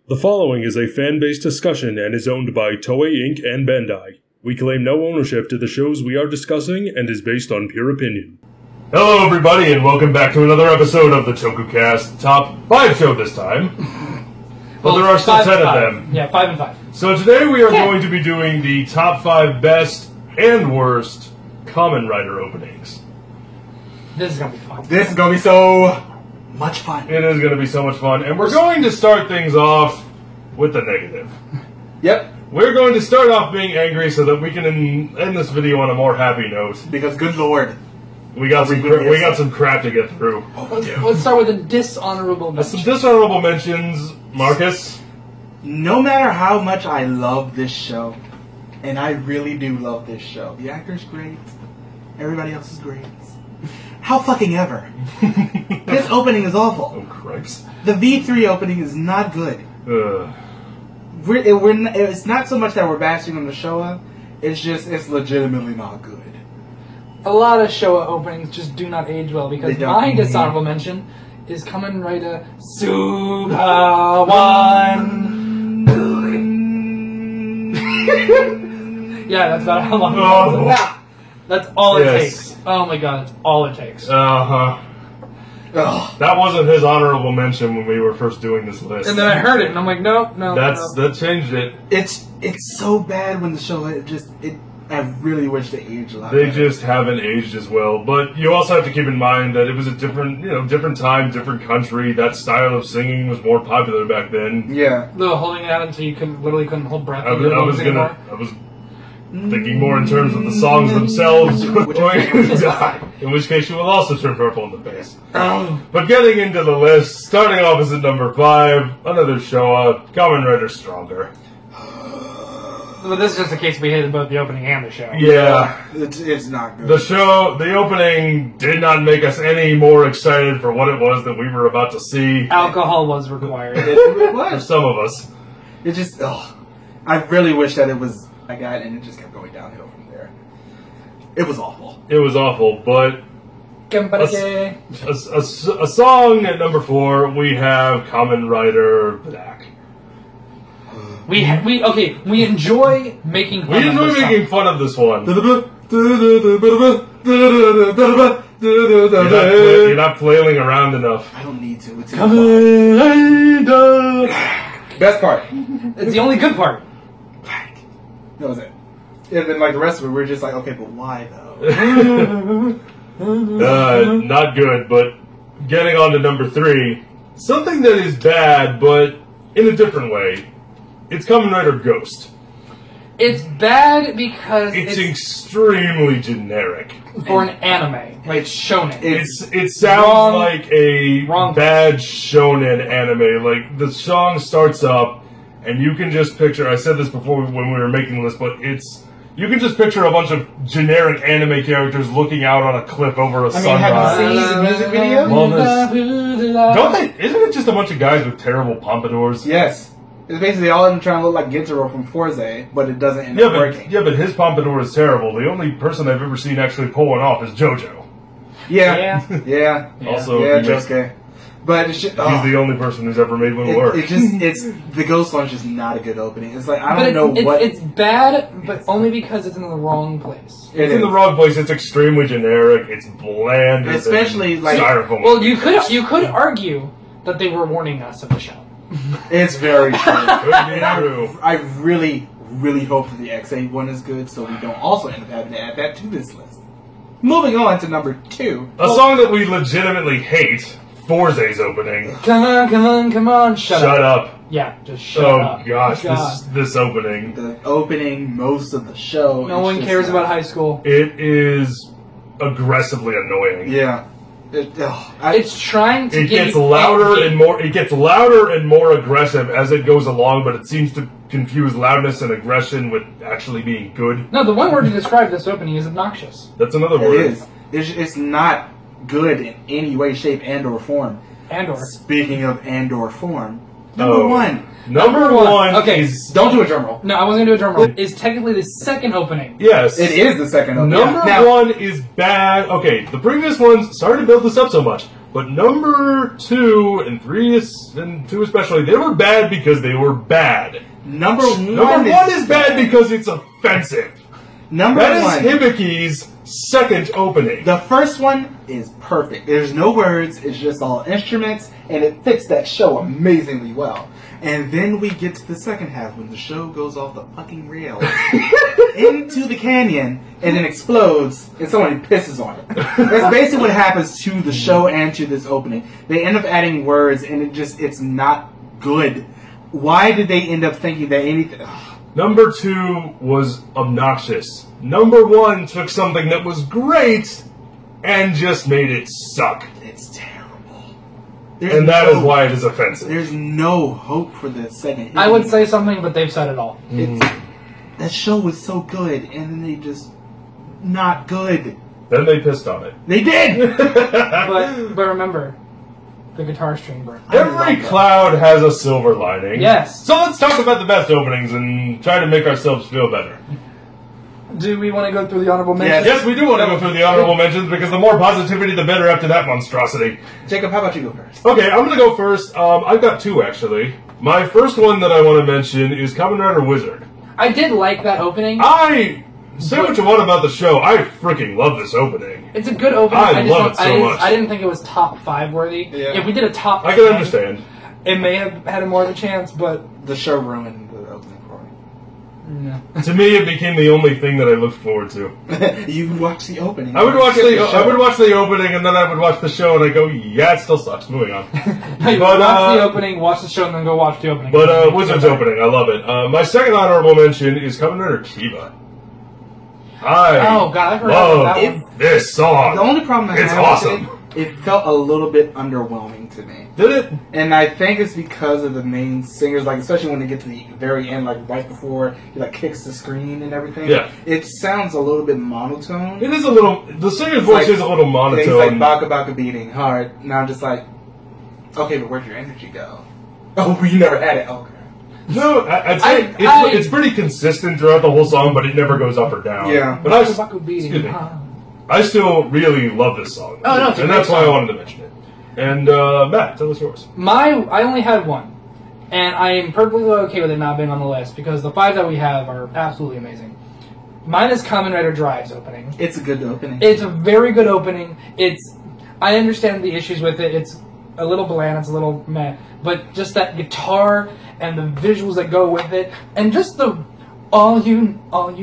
The following is a fan-based discussion and is owned by Toei Inc. and Bandai. We claim no ownership to the shows we are discussing and is based on pure opinion. Hello everybody and welcome back to another episode of the TokuCast Top 5 show this time. But there are still 10 of them. Yeah, 5 and 5. So today we are going to be doing the top 5 best and worst Kamen Rider openings. This is going to be fun. This is going to be so much fun. It is going to be so much fun, and we're going to start things off with the negative. Yep. We're going to start off being angry so that we can end this video on a more happy note. Because, good lord, we got some crap to get through. Let's start with a dishonorable mention. Some dishonorable mentions, Marcus. No matter how much I love this show, and I really do love this show, the actor's great, everybody else is great. How fucking ever. This opening is awful. Oh, cripes. The V3 opening is not good. It's not so much that we're bashing on the Showa, it's legitimately not good. A lot of Showa openings just do not age well because They don't. my dishonorable mention is Kamen Rider Super 1. Yeah, that's about how long it was. That's all it takes. Oh my god, that's all it takes. Uh-huh. That wasn't his honorable mention when we were first doing this list. And then I heard it, and I'm like, no. That changed it. It's so bad when the show I really wish they aged a lot They better. just haven't aged as well. But you also have to keep in mind that it was a different time, different country. That style of singing was more popular back then. Yeah. The holding it out until you literally couldn't hold breath. I was thinking more in terms of the songs themselves. In which case you will also turn purple in the face. But getting into the list, starting off as at number 5, another Showa, Kamen Rider Stronger. Well, this is just a case we hated both the opening and the show. Yeah. It's not good. The opening did not make us any more excited for what it was that we were about to see. Alcohol was required. It For was. some of us. It just, I really wish that it was like that, and it just kept going downhill from there. It was awful. It was awful, but a song at number 4, we have Kamen Rider Black. We enjoy making fun We of enjoy this making song. fun of this one. You're not flailing around enough. I don't need to. It's Kamen Rider. best part. It's the only good part. That was it. And then, like, the rest of it, we're just like, okay, but why, though? Not good, but getting on to number 3, something that is bad, but in a different way. It's Kamen Rider Ghost. It's bad because It's extremely generic. for an anime. Like shonen. It sounds like a bad shonen anime. Like, the song starts up, and you can just picture, I said this before when we were making the list, but you can just picture a bunch of generic anime characters looking out on a cliff over a sunrise. have you seen the music video? Don't they? Isn't it just a bunch of guys with terrible pompadours? Yes. It's basically all of them trying to look like Gintaro from Forza, but it doesn't end up working. Yeah, but his pompadour is terrible. The only person I've ever seen actually pull one off is JoJo. Yeah. Also, Josuke. But it's just, he's the only person who's ever made one work. It's the Ghost one's just not a good opening. It's like, I don't know what... It's bad, but only because it's in the wrong place. It's in the wrong place. It's extremely generic. It's bland. Especially, like... Styrofoam. Well, you could argue that they were warning us of the show. It's very true. True. I really, really hope that the X8 one is good, so we don't also end up having to add that to this list. Moving on to number 2. A song that we legitimately hate, Forza's opening. Come on, shut up. Yeah, just shut up. Oh gosh, this opening. The opening, most of the show. No one cares about high school. It is aggressively annoying. Yeah. It's trying to It gets louder and more. It gets louder and more aggressive as it goes along, but it seems to confuse loudness and aggression with actually being good. No, the one word to describe this opening is obnoxious. That's another It word. is. It's not good in any way, shape, and/or form. And/or. Speaking of and/or form, number 1. Number one. Okay, don't do a drum roll. No, I wasn't going to do a drum roll. It's technically the second opening. Yes. It is the second opening. Number 1 is bad. Okay, the previous ones, sorry to build this up so much. But number 2 and 3 and 2 especially, they were bad because they were bad. Number one is bad because it's offensive. That is Hibiki's second opening. The first one is perfect. There's no words. It's just all instruments, and it fits that show amazingly well. And then we get to the second half when the show goes off the fucking rails into the canyon and then explodes and someone pisses on it. That's basically what happens to the show and to this opening. They end up adding words and it's not good. Why did they end up thinking that anything... Number 2 was obnoxious. Number 1 took something that was great and just made it suck. It's terrible. And that is why it is offensive. There's no hope for the second. I would say something, but they've said it all. That show was so good, and then they just not good. Then they pissed on it. They did. but remember, the guitar string broke. Every cloud has a silver lining. Yes. So let's talk about the best openings and try to make ourselves feel better. Do we want to go through the honorable mentions? Yes, we do want to go through the honorable mentions because the more positivity, the better after that monstrosity. Jacob, how about you go first? Okay, I'm going to go first. I've got 2, actually. My first one that I want to mention is Kamen Rider Wizard. I did like that opening. Say what you want about the show. I freaking love this opening. It's a good opening. I love it so much. I didn't think it was top 5 worthy. Yeah. If we did a top 10, I can understand. It may have had more of a chance, but... The show ruined the opening for No. To me, it became the only thing that I looked forward to. me. You watch the opening. I would watch the opening, and then I would watch the show, and I go, yeah, it still sucks. Moving on. No, you watch the opening, watch the show, and then go watch the opening. But Wizard's opening, I love it. My second honorable mention is Kamen Rider Kiba. I forgot about that one. This song. The only problem I It's had awesome. with it felt a little bit underwhelming to me. Did it? And I think it's because of the main singers, like especially when they get to the very end, like right before he like kicks the screen and everything. Yeah. It sounds a little bit monotone. It is a little. The singer's voice is a little monotone. Things like baka baka beating hard. Now I'm just like, okay, but where'd your energy go? Oh, you never had it. Okay. No, I'd say it's pretty consistent throughout the whole song, but it never goes up or down. Yeah. But I still really love this song. Oh, no, it's a and great that's why I song. wanted to mention it. And Matt, tell us yours. I only had one, and I am perfectly okay with it not being on the list because the 5 that we have are absolutely amazing. Mine is Kamen Rider Drive's opening. It's a good opening. It's a very good opening. I understand the issues with it. It's a little bland. It's a little meh. But just that guitar and the visuals that go with it, and just all you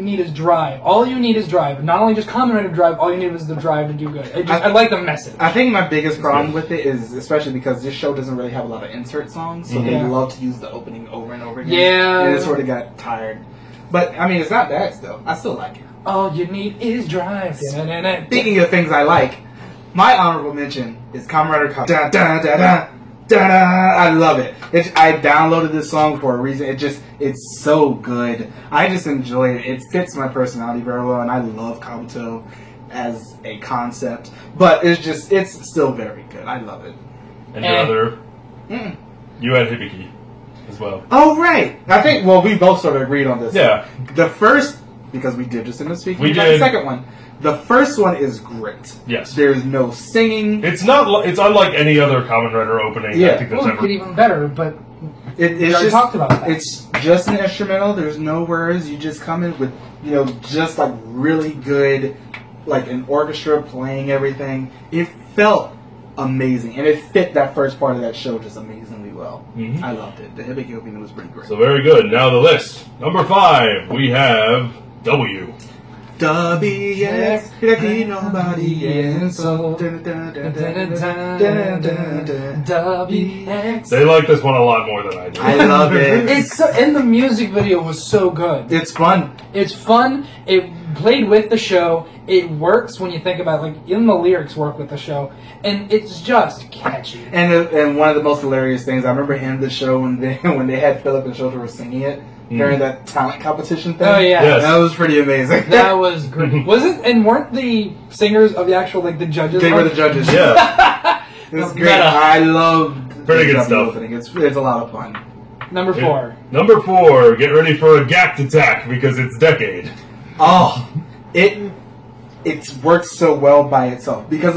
need is drive. All you need is drive. Not only just Kamen Rider Drive. All you need is the drive to do good. I like the message. I think my biggest problem with it is, especially because this show doesn't really have a lot of insert songs, so they love to use the opening over and over again. Yeah. And it sort of got tired. But, I mean, it's not bad still. I still like it. All you need is drive. Speaking of things I like, my honorable mention is Kamen Rider Kamen. Da da da da da da. I love it. I downloaded this song for a reason. It's so good. I just enjoy it. It fits my personality very well, and I love Kabuto as a concept. But it's still very good. I love it. And your other, you had Hibiki as well. Oh right. I think we both sort of agreed on this. Yeah. The first, because we did just end up speaking. We about did. The second one. The first one is great. Yes. There's no singing. It's unlike any other Kamen Rider opening. Yeah. I think that's It could even better, but It's already just, talked about that. It's just an instrumental. There's no words. You just come in with, just like really good, like an orchestra playing everything. It felt amazing, and it fit that first part of that show just amazingly well. Mm-hmm. I loved it. The Hibiki opening was pretty great. So very good. Now the list. Number 5, we have W. WX, like nobody else. WX. They like this one a lot more than I do. I love it. And the music video was so good. It's fun. It's fun. It played with the show. It works when you think about it. Like, even the lyrics work with the show. And it's just catchy. And one of the most hilarious things, I remember in the show when they had Philip and Shoulder were singing it during that talent competition thing. Oh, yeah. Yes. That was pretty amazing. That was great. Was it? And weren't the singers of the actual, like, the judges? They were the judges. Yeah. It was great. Meta. I loved Pretty good the stuff. opening. It's a lot of fun. Number 4. Number 4, get ready for a Gact attack because it's Decade. Oh, it's worked so well by itself because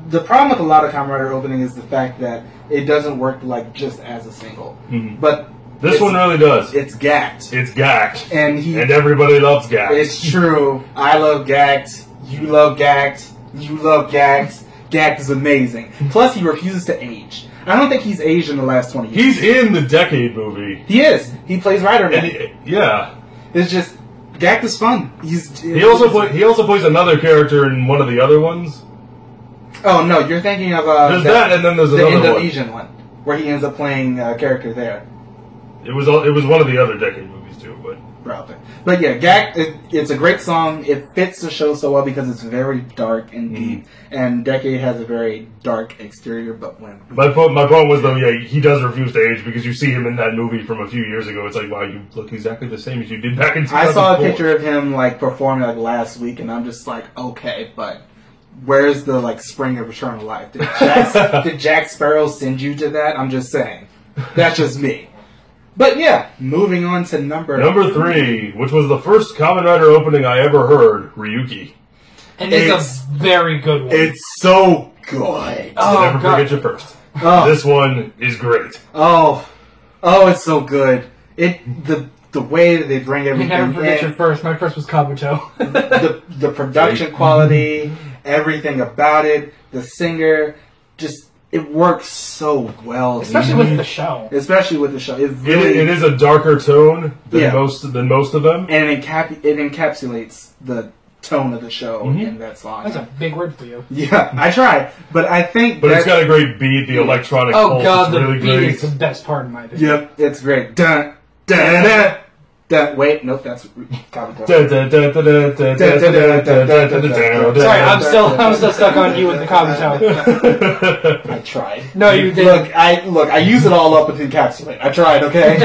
the problem with a lot of Kamen Rider opening is the fact that it doesn't work like just as a single. Mhm. But This one really does. It's Gact. It's Gact. And everybody loves Gact. It's true. I love Gact. You love Gact. You love Gact. Gact is amazing. Plus, he refuses to age. I don't think he's aged in the last 20 years. He's in the Decade movie. He is. He plays Rider Man. Yeah. It's just Gact is fun. He also plays another character in one of the other ones. Oh no, you're thinking of there's that, and then there's the another Indonesian one where he ends up playing a character there. It was one of the other Decade movies too, but probably. But yeah, Gact. It's a great song. It fits the show so well because it's very dark and deep, and Decade has a very dark exterior. But when my point was though, yeah, he does refuse to age because you see him in that movie from a few years ago. It's like, wow, you look exactly the same as you did back in 2004. I saw a picture of him like performing like last week, and I'm just like, okay, but where's the like spring of eternal life? Did Jack Sparrow send you to that? I'm just saying. That's just me. But yeah, moving on to number 3, which was the first Kamen Rider opening I ever heard, Ryuki. And it's a very good one. It's so good. Oh, Never forget your first. Oh. This one is great. Oh, it's so good. The way that they bring everything You never forget in, your first. My first was Kabuto. the production quality, everything about it, the singer, just it works so well. Especially with the show. Especially with the show. It is a darker tone than most of them. And it encapsulates the tone of the show in that song. That's a big word for you. Yeah, I try. But I think it's got a great beat, the electronic pulse God, is really the beat great. is the best part in my opinion. Yep, it's great. Dun, dun, dun, dun. Wait, nope, that's Kabuto. Sorry, I'm still stuck on you with the Kabuto. I tried. No, you didn't. I use it all up with encapsulate. I tried, okay?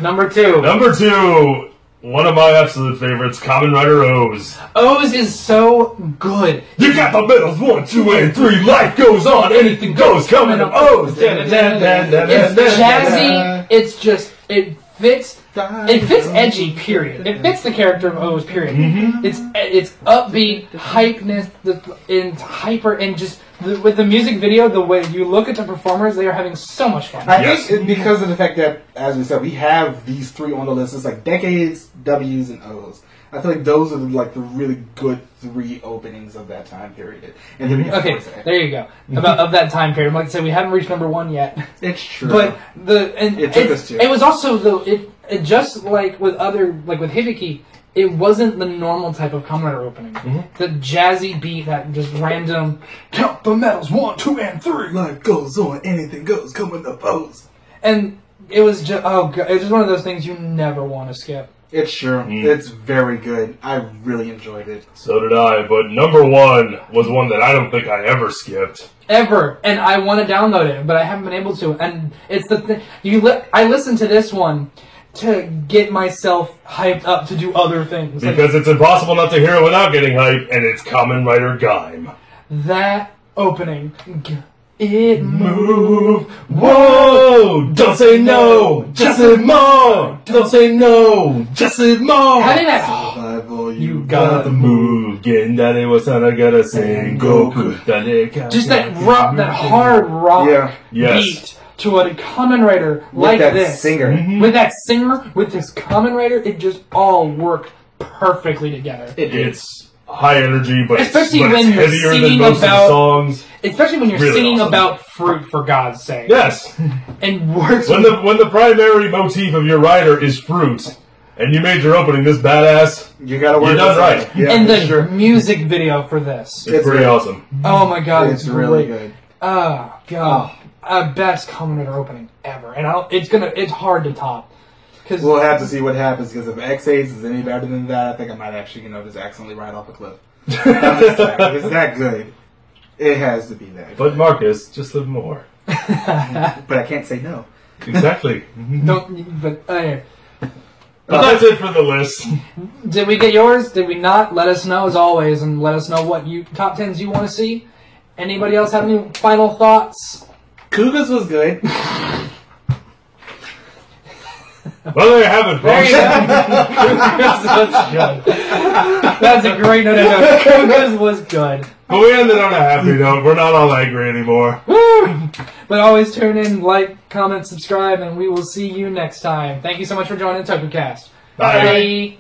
Number 2. One of my absolute favorites, Kamen Rider O's. O's is so good. You got the medals 1, 2, and 3. Life goes on, anything goes. Coming up O's. It's jazzy. It's just it fits edgy. Period. It fits the character of O's. Period. Mm-hmm. It's upbeat, hypeness, and hyper, and just with the music video, the way you look at the performers, they are having so much fun. I think it's because of the fact that, as we said, we have these 3 on the list. It's like Decades, W's, and O's. I feel like those are like the really good 3 openings of that time period. And then okay, there you go. Of that time period, like I said, we haven't reached number 1 yet. It's true, but it took us to. It was also it just like with with Hibiki. It wasn't the normal type of Kamen Rider opening. The jazzy beat, that just random count the medals 1, 2, and 3. Life goes on, anything goes. Coming up O's. And it was just it was just one of those things you never want to skip. It's true. It's very good. I really enjoyed it. So did I, but number 1 was one that I don't think I ever skipped. Ever. And I want to download it, but I haven't been able to. And it's the thing. I listened to this one to get myself hyped up to do other things. Because it's impossible not to hear it without getting hyped, and it's Kamen Rider Gaim. That opening... It move. Whoa! Don't say no! Just say more! Don't say no! Just say more! Having that... Survival, you got the move. Gendare wa sanagara sengoku. Just that rock, that hard rock beat to a Kamen Rider like that this. Singer. With that singer, with this Kamen Rider, it just all worked perfectly together. It's high energy, but especially when you're heavier singing than most about of the songs. Especially when you're really singing awesome. about fruit, for God's sake. Yes. And works when the primary motif of your rider is fruit, and you made your opening this badass, you gotta work. You're done right. Yeah, and the music video for this, it's pretty awesome. Oh my God, it's really good. Oh God, best Kamen Rider opening ever, and it's hard to top. Cause we'll have to see what happens. Because if X8 is any better than that, I think I might actually, just accidentally ride off a cliff. If it's that good, it has to be that. But Marcus, just live more. But I can't say no. Exactly. But that's it for the list. Did we get yours? Did we not? Let us know as always, and let us know what top 10s you want to see. Anybody else have any final thoughts? Kuga's was good. Well, there you have it, folks. Kuga's was good. That's a great note. Kuga's was good. But we ended on a happy note. We're not all angry anymore. Woo! But always tune in, like, comment, subscribe, and we will see you next time. Thank you so much for joining TokuCast. Bye. Bye.